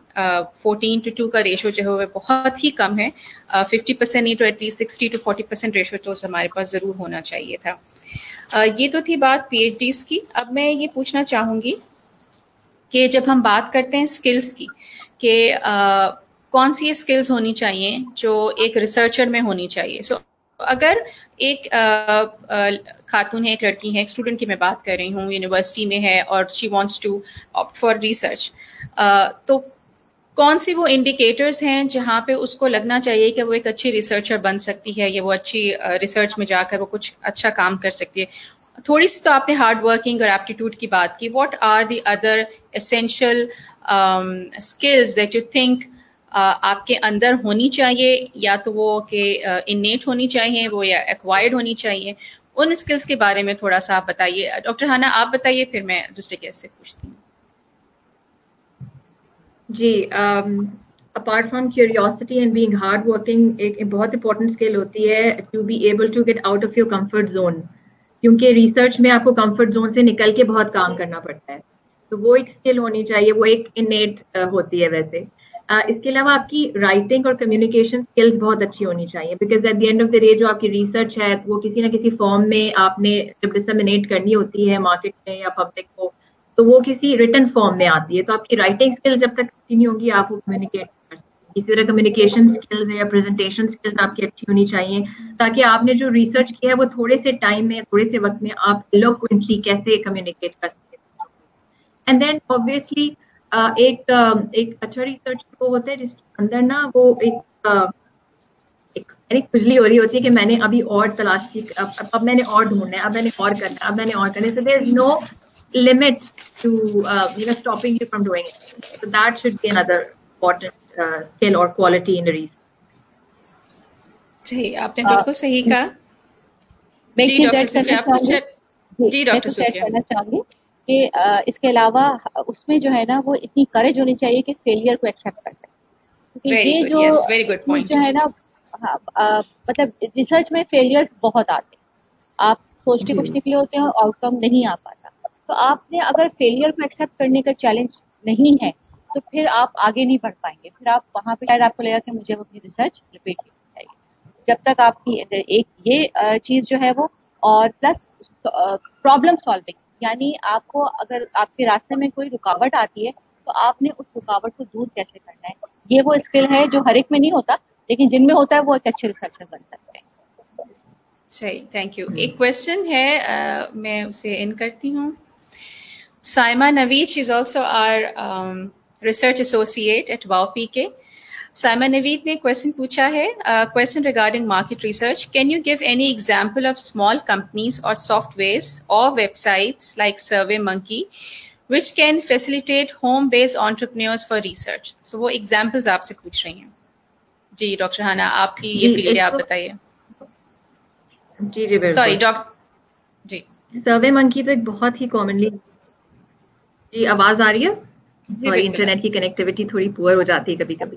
A: 14:2 کا ریشو جو ہے وہ بہت ہی کم ہے. 50% نہیں تو ایٹ لیسٹ 60 to 40% ریشو تو ہمارے پاس ضرور ہونا چاہیے تھا. یہ تو تھی بات پی ایچ ڈیز کی. اب میں یہ پوچھنا چاہوں گی کہ جب ہم بات کرتے ہیں اسکلس کی کہ کون سی اسکلز ہونی چاہیے جو ایک ریسرچر میں ہونی چاہیے. سو اگر ایک خاتون ہے، ایک لڑکی ہے، ایک اسٹوڈنٹ کی میں بات کر رہی ہوں، یونیورسٹی میں ہے اور she wants to opt for research, تو کون سی وہ انڈیکیٹرز ہیں جہاں پہ اس کو لگنا چاہیے کہ وہ ایک اچھی ریسرچر بن سکتی ہے یا وہ اچھی ریسرچ میں جا کر وہ کچھ اچھا کام کر سکتی ہے. تھوڑی سی تو آپ نے ہارڈ ورکنگ اور ایپٹیٹیوڈ کی بات کی. What are the other essential skills that you think آپ کے اندر ہونی چاہیے، یا تو وہ کہ انیٹ ہونی چاہیے وہ یا ایکوائرڈ ہونی چاہیے؟ ان اسکلس کے بارے میں تھوڑا سا آپ بتائیے. ڈاکٹر ہانا آپ بتائیے، پھر میں دوسرے کیس سے پوچھتی ہوں.
C: جی، apart from curiosity and being hard working, ایک بہت امپورٹنٹ اسکل ہوتی ہے to be able to get out of your comfort zone. کیونکہ ریسرچ میں آپ کو کمفرٹ زون سے نکل کے بہت کام کرنا پڑتا ہے، تو وہ ایک اسکل ہونی چاہیے، وہ ایک انیٹ ہوتی ہے. ویسے اس کے علاوہ آپ کی رائٹنگ اور کمیونیکیشن اسکلز بہت اچھی ہونی چاہیے، because at the end of the day جو آپ کی ریسرچ ہے وہ کسی نہ کسی فارم میں آپ نے جب ڈسمینیٹ کرنی ہوتی ہے مارکیٹ میں یا پبلک کو، تو وہ کسی ریٹن فارم میں آتی ہے. تو آپ کی رائٹنگ اسکلز جب تک اچھی نہیں ہوں گی آپ وہ کمیونیکیٹ کر سکتے. اسی طرح کمیونیکیشن اسکلز یا پریزنٹیشن اسکلز آپ کی اچھی ہونی چاہیے، تاکہ آپ نے جو ریسرچ کیا ہے وہ تھوڑے سے ٹائم میں، تھوڑے سے وقت میں آپ ایلوکوینٹلی کیسے کمیونیکیٹ کر سکتے. اینڈ دین آبویسلی ایک اچھا ریسرچ وہ ہوتا ہے جس کے اندر نا وہ ایک کھجلی ہو رہی ہوتی ہے کہ میں نے ابھی اور تلاش کی، اب میں نے اور ڈھونڈنا ہے، اب میں نے اور کرنا ہے، اب میں نے اور کرنا ہے. سو دیر is know limit to stopping you from doing it. So that should be another important skill or quality in the research.
A: صحیح، آپ نے بالکل صحیح کہا.
B: میں
A: جی ڈاکٹر صوفیہ، آپ پوچھیں. جی ڈاکٹر صوفیہ،
B: کہنا چاہوں گی کہ اس کے علاوہ اس میں جو ہے نا وہ اتنی کریج ہونی چاہیے کہ فیلئر کو ایکسیپٹ کر سکے. کیونکہ یہ جو ہے نا مطلب ریسرچ میں فیلئرس بہت آتے ہیں، آپ سوچ کے کچھ نکلے ہوتے ہیں اور آؤٹ کم نہیں آ پاتا. تو آپ نے اگر فیلئر کو ایکسیپٹ کرنے کا چیلنج نہیں ہے تو پھر آپ آگے نہیں بڑھ پائیں گے. پھر آپ وہاں پہ شاید آپ کو لگے گا کہ مجھے اپنی ریسرچ ریپیٹ کرنی چاہیے. جب تک آپ کی ایک یہ چیز جو ہے وہ، اور پلس پرابلم سالونگ، یعنی آپ کو اگر آپ کے راستے میں کوئی رکاوٹ آتی ہے تو آپ نے اس رکاوٹ کو دور کیسے کرنا ہے. یہ وہ اسکل ہے جو ہر ایک میں نہیں ہوتا، لیکن جن میں ہوتا ہے وہ ایک اچھے ریسرچر بن سکتے ہیں.
A: صحیح، تھینک یو. ایک کویشچن ہے، میں اسے ان کرتی ہوں. Saima Naveed, she is also a research associate at wow P K. Saima Naveed نے کویشچن پوچھا ہے، question regarding market research. Can you give any example of small companies اور سافٹ ویئرس اور websites like survey monkey which can facilitate home-based entrepreneurs for research؟ So وہ examples آپ سے پوچھ رہی ہیں. جی ڈاکٹر ہانا، آپ کی یہ فیلڈ ہے، آپ بتائیے.
C: جی بالکل.
A: سوری ڈاکٹر، جی
C: سروے منکی تو ایک بہت ہی کامنلی. جی آواز آ رہی ہے؟
A: جی
C: سوری، انٹرنیٹ کی کنیکٹیوٹی تھوڑی پور ہو جاتی ہے کبھی کبھی.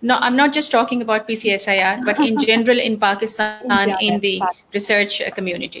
A: No, I'm not just talking about PCSIR, but in general in Pakistan, in the research community.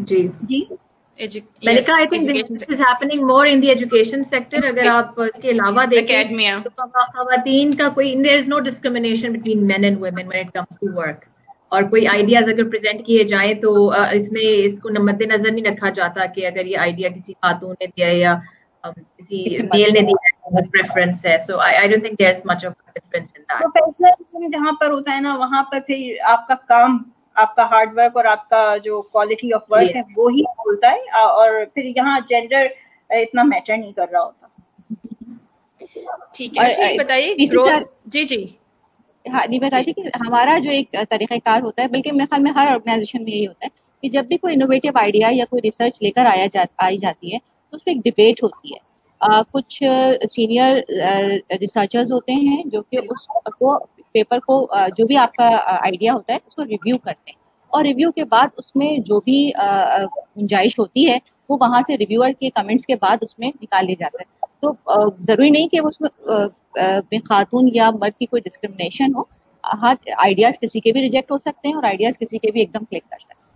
C: جی
D: جی
C: میں نے کہا I think this is happening more in the education sector. اگر آپ اس کے علاوہ دیکھیں تو خواتین کا کوئی there is no discrimination between men and women when it comes to work. اور کوئی آئیڈیاز اگر پریزنٹ کیے جائیں تو اس میں اس کو مد نظر نہیں رکھا جاتا کہ اگر یہ آئیڈیا کسی خاتون نے دیا ہے یا کسی میل نے دیا ہے پریفرنس ہے. سو I don't think there's much of a difference in that.
D: Professional جہاں پر ہوتا ہے نا وہاں پر پھر آپ کا کام, آپ کا ہارڈ ورک اور آپ کا جو کوالٹی آف ورک ہے وہی بولتا ہے, اور پھر یہاں جینڈر اتنا میٹر نہیں کر رہا ہوتا.
A: ٹھیک ہے, بتائیے. جی جی
B: ہاں نہیں بتاتی کہ ہمارا جو ایک طریقہ کار ہوتا ہے, بلکہ میرے خیال میں ہر آرگنائزیشن میں یہی ہوتا ہے کہ جب بھی کوئی انوویٹیو آئیڈیا یا کوئی ریسرچ لے کر آئی جاتی ہے تو اس پہ ایک ڈبیٹ ہوتی ہے. کچھ سینئر ریسرچرز ہوتے ہیں جو کہ اس کو پیپر کو جو بھی آپ کا آئیڈیا ہوتا ہے اس کو ریویو کرتے ہیں, اور ریویو کے بعد اس میں جو بھی گنجائش ہوتی ہے وہ وہاں سے ریویور کے کمنٹس کے بعد اس میں نکال لیا جاتا ہے. تو ضروری نہیں کہ اس میں خاتون یا مرد کی کوئی ڈسکرمنیشن ہو. ہر آئیڈیاز کسی کے بھی ریجیکٹ ہو سکتے ہیں اور آئیڈیاز کسی کے بھی ایک دم کلک کر سکتے ہیں.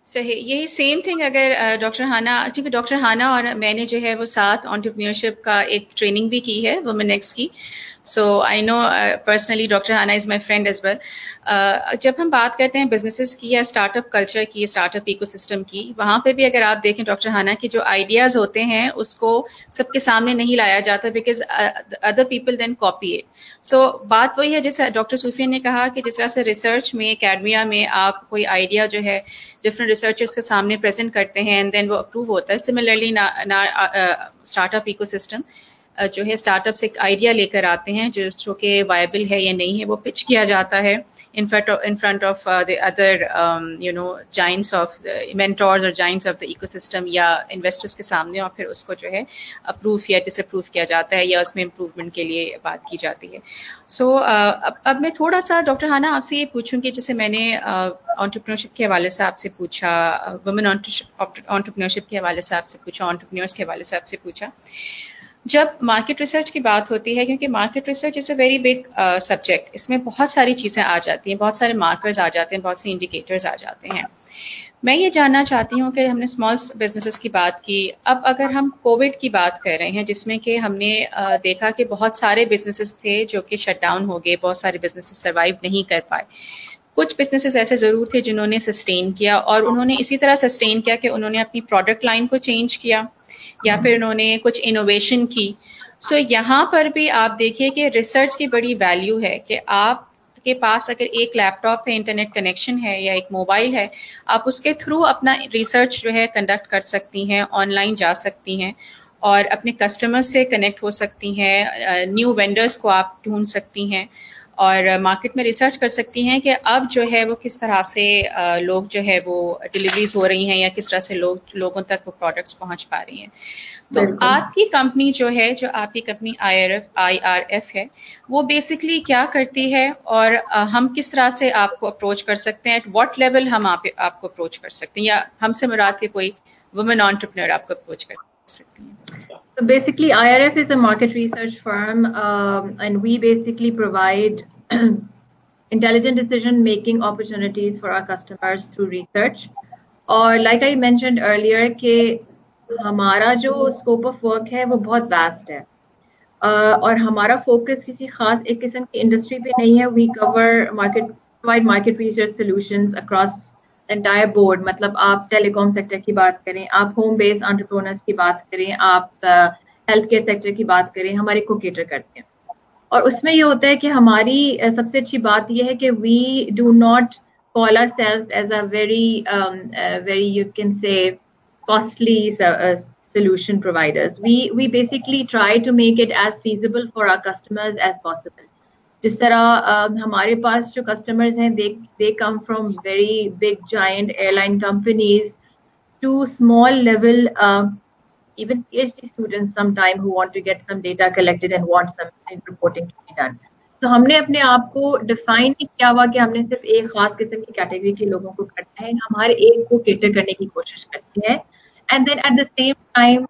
A: صحیح, یہی سیم تھنگ اگر ڈاکٹر ہانا, کیونکہ ڈاکٹر ہانا اور میں نے جو ہے وہ ساتھ انٹرپرینیورشپ کا ایک ٹریننگ بھی کی ہے وومن ایکس کی. So I know personally doctor Hana is my friend as well. جب ہم بات کرتے ہیں بزنسز کی یا اسٹارٹ اپ کلچر کی, اسٹارٹ اپ ایکو سسٹم کی, وہاں پہ بھی اگر آپ دیکھیں ڈاکٹر ہانا کی جو آئیڈیاز ہوتے ہیں اس کو سب کے سامنے نہیں لایا جاتا because other people then copy it. So بات وہی ہے جیسے ڈاکٹر صوفیہ نے کہا کہ جس طرح سے ریسرچ میں اکیڈمیا میں آپ کوئی آئیڈیا جو ہے ڈفرنٹ ریسرچرس کے سامنے پریزنٹ کرتے ہیں اینڈ دین وہ اپروو ہوتا ہے. Similarly startup ecosystem جو ہے اسٹارٹ اپس ایک آئیڈیا لے کر آتے ہیں جو کہ وائبل ہے یا نہیں ہے, وہ پچ کیا جاتا ہے in front of the other giants of the mentors or giants of the ecosystem یا investors کے سامنے, اور پھر اس کو جو ہے اپروو یا ڈس اپروو کیا جاتا ہے یا اس میں امپروومنٹ کے لیے بات کی جاتی ہے. سو اب میں تھوڑا سا ڈاکٹر ہانا آپ سے یہ پوچھوں کہ جیسے میں نے انٹرپرینورشپ کے حوالے سے آپ سے پوچھا, وومن انٹرپرینورشپ کے حوالے سے آپ سے پوچھا, انٹرپرینورس کے حوالے سے آپ سے پوچھا, جب مارکیٹ ریسرچ کی بات ہوتی ہے, کیونکہ market research is a very big subject, اس میں بہت ساری چیزیں آ جاتی ہیں, بہت سارے مارکرز آ جاتے ہیں, بہت سے انڈیکیٹرز آ جاتے ہیں. میں یہ جاننا چاہتی ہوں کہ ہم نے اسمال بزنسز کی بات کی, اب اگر ہم کووڈ کی بات کر رہے ہیں جس میں کہ ہم نے دیکھا کہ بہت سارے بزنسز تھے جو کہ شٹ ڈاؤن ہو گئے, بہت سارے بزنسز سروائیو نہیں کر پائے. کچھ بزنسز ایسے ضرور تھے جنہوں نے سسٹین کیا, اور انہوں نے اسی طرح سسٹین کیا کہ انہوں نے اپنی پروڈکٹ لائن کو چینج کیا یا پھر انہوں نے کچھ انوویشن کی. سو یہاں پر بھی آپ دیکھیے کہ ریسرچ کی بڑی ویلیو ہے کہ آپ کے پاس اگر ایک لیپ ٹاپ ہے, انٹرنیٹ کنیکشن ہے یا ایک موبائل ہے, آپ اس کے تھرو اپنا ریسرچ جو ہے کنڈکٹ کر سکتی ہیں, آن لائن جا سکتی ہیں اور اپنے کسٹمر سے کنیکٹ ہو سکتی ہیں, نیو وینڈرس کو آپ ڈھونڈ سکتی ہیں اور مارکیٹ میں ریسرچ کر سکتی ہیں کہ اب جو ہے وہ کس طرح سے لوگ جو ہے وہ ڈلیوریز ہو رہی ہیں یا کس طرح سے لوگوں تک وہ پروڈکٹس پہنچ پا رہی ہیں. تو آپ کی کمپنی جو ہے, جو آپ کی کمپنی آئی آر ایف ہے, وہ بیسکلی کیا کرتی ہے اور ہم کس طرح سے آپ کو اپروچ کر سکتے ہیں, ایٹ واٹ لیول ہم آپ کو اپروچ کر سکتے ہیں, یا ہم سے مراد کے کوئی وومن انٹرپرینور آپ کو اپروچ کر سکتی ہیں.
C: So basically IRF is a market research firm and we basically provide intelligent decision making opportunities for our customers through research. اور like I mentioned earlier کہ ہمارا جو اسکوپ آف ورک ہے وہ بہت واسٹ ہے, اور ہمارا فوکس کسی خاص ایک قسم کی انڈسٹری پہ نہیں ہے. We cover market research solutions across entire board. مطلب آپ ٹیلی کام سیکٹر کی بات کریں, آپ ہوم بیس انٹرپرینرز کی بات کریں, آپ ہیلتھ کیئر سیکٹر کی بات کریں, ہمارے کو کیٹر کرتے ہیں. اور اس میں یہ ہوتا ہے کہ ہماری سب سے اچھی بات یہ ہے کہ we do not call ourselves as a very you can say costly solution providers. We basically try to make it as feasible for our customers as possible. جس طرح ہمارے پاس جو customers ہیں they come from very big giant airline companies to small level even PhD students sometime who want to get some data collected and want some reporting to be done. تو ہم نے اپنے آپ کو ڈیفائن نہیں کیا ہوا کہ ہم نے صرف ایک خاص قسم کی کیٹیگری کے لوگوں کو کرنا ہے, ہم ہر ایک کو کیٹر کرنے کی کوشش کرتے ہیں. And then at the same time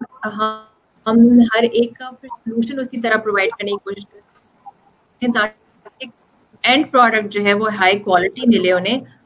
C: ہم ہر ایک کا سولوشن اسی طرح پرووائڈ کرنے کی کوشش کرتے ہیں تاکہ اینڈ پروڈکٹ جو ہے وہ ہائی کوالٹی ملے انہیں,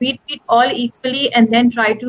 C: We treat all equally and then try to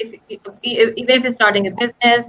C: even if you're starting a business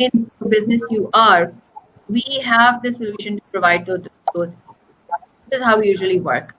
C: in business you are, we have the solution to provide those. This is how we usually work.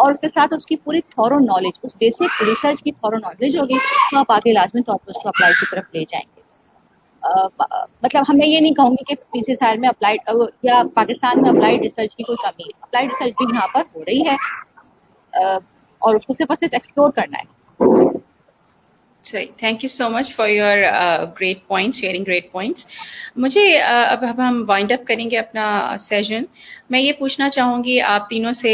B: اور اس کے ساتھ اس کی پوری thorough knowledge, اس basic research کی thorough knowledge ہوگی, تو آپ آگے لازمی طور پر اس کو اپلائی کی طرف لے جائیں گے. مطلب ہم میں یہ نہیں کہوں گی کہ پیچھے سائڈ میں اپلائیڈ یا پاکستان میں اپلائیڈ ریسرچ کی کوئی کمی ہے. اپلائیڈ ریسرچ بھی یہاں پر ہو رہی ہے, اور اس کو صرف ایکسپلور کرنا ہے.
A: صحیح, thank you so much for your great points, sharing great points. مجھے اب ہم وائنڈ اپ کریں گے اپنا سیشن. میں یہ پوچھنا چاہوں گی آپ تینوں سے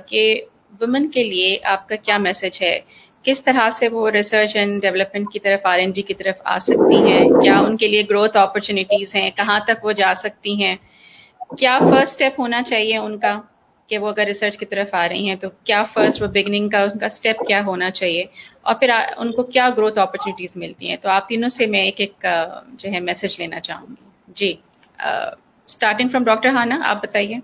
A: کہ ویمن کے لیے آپ کا کیا میسج ہے, کس طرح سے وہ ریسرچ اینڈ ڈیولپمنٹ کی طرف, R&D کی طرف آ سکتی ہیں, کیا ان کے لیے گروتھ اپرچونیٹیز ہیں, کہاں تک وہ جا سکتی ہیں, کیا فرسٹ اسٹیپ ہونا چاہیے ان کا کہ وہ اگر ریسرچ کی طرف آ رہی ہیں تو کیا فرسٹ وہ بگننگ کا ان کا اسٹیپ کیا ہونا چاہیے, اور پھر ان کو کیا گروتھ اپرچونیٹیز ملتی ہیں. تو آپ تینوں سے میں ایک ایک جو ہے میسج لینا چاہوں گی. جی, اسٹارٹنگ فرام ڈاکٹر ہانا, آپ بتائیے.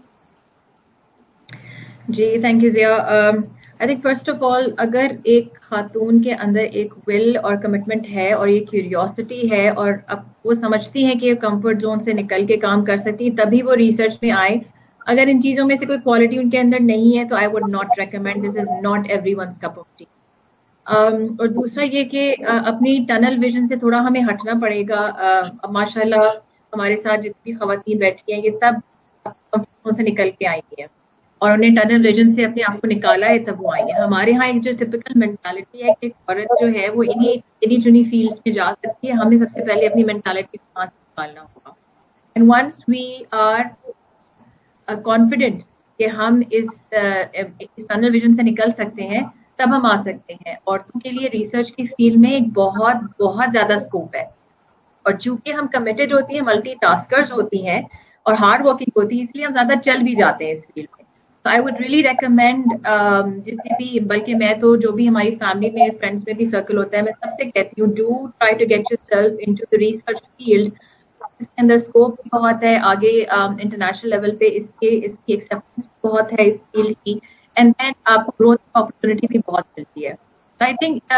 C: جی thank you Zia. I think first of all اگر ایک خاتون کے اندر ایک ول اور کمٹمنٹ ہے اور یہ کیوریوسٹی ہے اور اب وہ سمجھتی ہیں کہ یہ کمفرٹ زون سے نکل کے کام کر سکتی ہیں, تبھی وہ ریسرچ میں آئے. اگر ان چیزوں میں سے کوئی کوالٹی ان کے اندر نہیں ہے تو I would not recommend, this is not everyone's cup of tea. اور دوسرا یہ کہ اپنی ٹنل ویژن سے تھوڑا ہمیں ہٹنا پڑے گا. ماشاء اللہ ہمارے ساتھ جتنی خواتین بیٹھی ہیں یہ سب کمفرٹ زون سے نکل کے آئی ہیں اور انہیں ٹنل ویژن سے اپنے آپ کو نکالا ہے, تب وہ آئی ہے. ہمارے ہاں ایک جو ٹپکل مینٹالٹی ہے کہ ایک عورت جو ہے وہ انہی چنی فیلڈس میں جا سکتی ہے. ہمیں سب سے پہلے اپنی مینٹالٹی کو وہاں سے نکالنا ہوگا. And once we are confident کہ ہم اس ٹنل ویژن سے نکل سکتے ہیں, تب ہم آ سکتے ہیں. عورتوں کے لیے ریسرچ کی فیلڈ میں ایک بہت بہت زیادہ اسکوپ ہے, اور چونکہ ہم کمیٹڈ ہوتی ہیں, ملٹی ٹاسکرز ہوتی ہیں اور ہارڈ ورکنگ ہوتی ہے, اس لیے ہم زیادہ چل بھی جاتے ہیں اس فیلڈ میں. تو آئی ووڈ ریئلی ریکمینڈ, جتنی بھی, بلکہ میں تو جو بھی ہماری فیملی میں فرینڈس میں بھی سرکل ہوتا ہے, میں سب سے کہتی ہوں do try to get yourself into the research field. اس کے اندر اسکوپ بھی بہت ہے آگے, انٹرنیشنل لیول پہ اس کی ایکسیپٹنس بہت ہے اس فیلڈ کی, اینڈ دین آپ کو گروتھ اپرچونیٹی بھی بہت ملتی ہے. آئی تھنک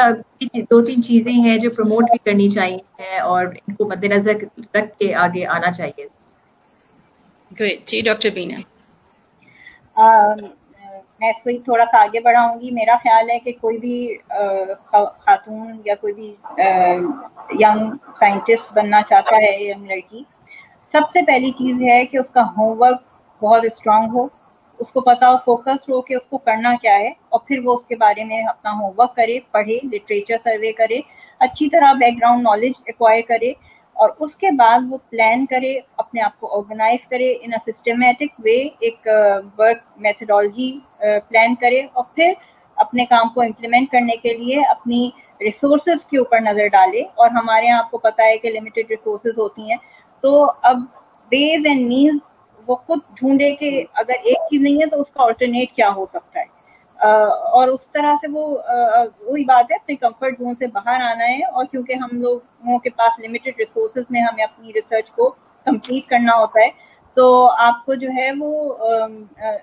C: 2-3 چیزیں ہیں جو پروموٹ بھی کرنی چاہیے اور ان کو مد نظر رکھ کے آگے آنا چاہیے.
A: گریٹ. جی ڈاکٹر بینا.
D: میں اس کو تھوڑا سا آگے بڑھاؤں گی. میرا خیال ہے کہ کوئی بھی خاتون یا کوئی بھی ینگ سائنٹسٹ بننا چاہتا ہے, ینگ لڑکی, سب سے پہلی چیز ہے کہ اس کا ہوم ورک بہت اسٹرانگ ہو, اس کو پتا ہو, فوکس ہو کہ اس کو کرنا کیا ہے, اور پھر وہ اس کے بارے میں اپنا ہوم ورک کرے, پڑھے, لٹریچر سروے کرے, اچھی طرح بیک گراؤنڈ نالج ایکوائر کرے, اور اس کے بعد وہ پلان کرے, اپنے آپ کو آرگنائز کرے ان اے سسٹمیٹک وے, ایک ورک میتھڈالوجی پلان کرے, اور پھر اپنے کام کو امپلیمنٹ کرنے کے لیے اپنی ریسورسز کے اوپر نظر ڈالے. اور ہمارے یہاں آپ کو پتہ ہے کہ لمیٹڈ ریسورسز ہوتی ہیں, تو اب ویز اینڈ مینز وہ خود ڈھونڈے کہ اگر ایک چیز نہیں ہے تو اس کا آلٹرنیٹ کیا ہو سکتا ہے, اور اس طرح سے وہ وہی بات ہے, اپنے کمفرٹ زون سے باہر آنا ہے. اور کیونکہ ہم لوگوں کے پاس لمیٹڈ ریسورسز میں ہمیں اپنی ریسرچ کو کمپلیٹ کرنا ہوتا ہے, تو آپ کو جو ہے وہ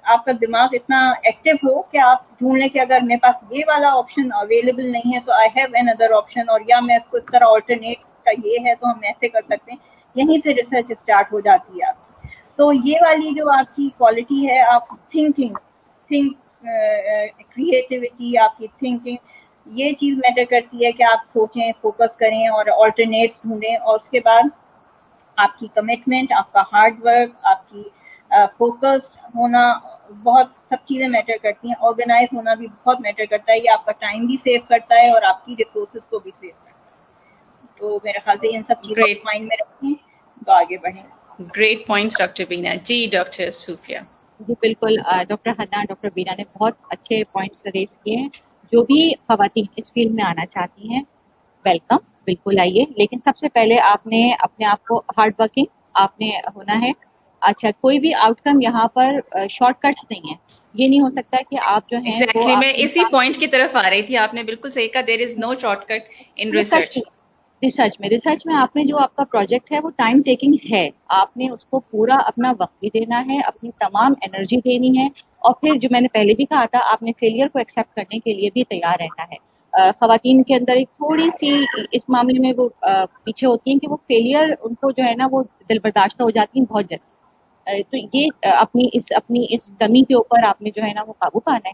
D: آپ کا دماغ اتنا ایکٹیو ہو کہ آپ ڈھونڈ لیں کہ اگر میرے پاس یہ والا آپشن اویلیبل نہیں ہے تو I have an other option, اور یا میں اس کو اس طرح آلٹرنیٹ کا یہ ہے تو ہم ایسے کر سکتے ہیں. یہیں سے ریسرچ اسٹارٹ ہو جاتی ہے آپ. تو یہ والی جو آپ کی کوالٹی ہے, آپ تھنک کریٹیوٹی, آپ کی تھنکنگ, یہ چیز میٹر کرتی ہے کہ آپ سوچیں, فوکس کریں اور آلٹرنیٹ ڈھونڈیں. اور اس کے بعد آپ کی کمٹمنٹ, آپ کا ہارڈ ورک, آپ کی فوکس ہونا, بہت سب چیزیں میٹر کرتی ہیں. آرگنائز ہونا بھی بہت میٹر کرتا ہے, یہ آپ کا ٹائم بھی سیو کرتا ہے اور آپ کی ریسورسز کو بھی سیو کرتا ہے. تو میرے خیال سے ان سب چیزوں کو مائنڈ میں رکھیں تو آگے بڑھیں.
A: گریٹ پوائنٹس ڈاکٹر بینا. جی ڈاکٹر صوفیہ.
B: جی بالکل, ڈاکٹر حنا, ڈاکٹر بینا نے بہت اچھے پوائنٹس ریز کیے ہیں. جو بھی خواتین اس فیلڈ میں آنا چاہتی ہیں, ویلکم, بالکل آئیے. لیکن سب سے پہلے آپ نے اپنے آپ کو ہارڈ ورکنگ آپ نے ہونا ہے. اچھا, کوئی بھی آؤٹ کم یہاں پر شارٹ کٹس نہیں ہے. یہ نہیں ہو سکتا کہ آپ جو ہیں
A: ایگزیکٹلی میں اسی پوائنٹ کی طرف آ رہی تھی. آپ نے بالکل صحیح کہا, there is no shortcut in research.
B: Research میں آپ نے جو آپ کا پروجیکٹ ہے وہ ٹائم ٹیکنگ ہے. آپ نے اس کو پورا اپنا وقت بھی دینا ہے, اپنی تمام انرجی دینی ہے, اور پھر جو میں نے پہلے بھی کہا تھا, آپ نے فیلئر کو ایکسیپٹ کرنے کے لیے بھی تیار رہنا ہے. خواتین کے اندر ایک تھوڑی سی اس معاملے میں وہ پیچھے ہوتی ہیں کہ وہ فیلئر ان کو جو ہے نا وہ دل برداشتہ ہو جاتی ہیں بہت جلدی. تو یہ اپنی اس کمی کے اوپر آپ نے جو ہے نا وہ قابو پانا ہے.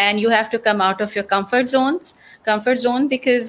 A: and you have to come out of your comfort zone because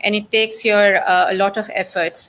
A: and it takes your a lot of efforts.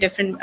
A: different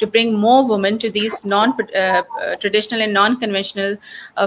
A: to bring more women to these non-traditional and non-conventional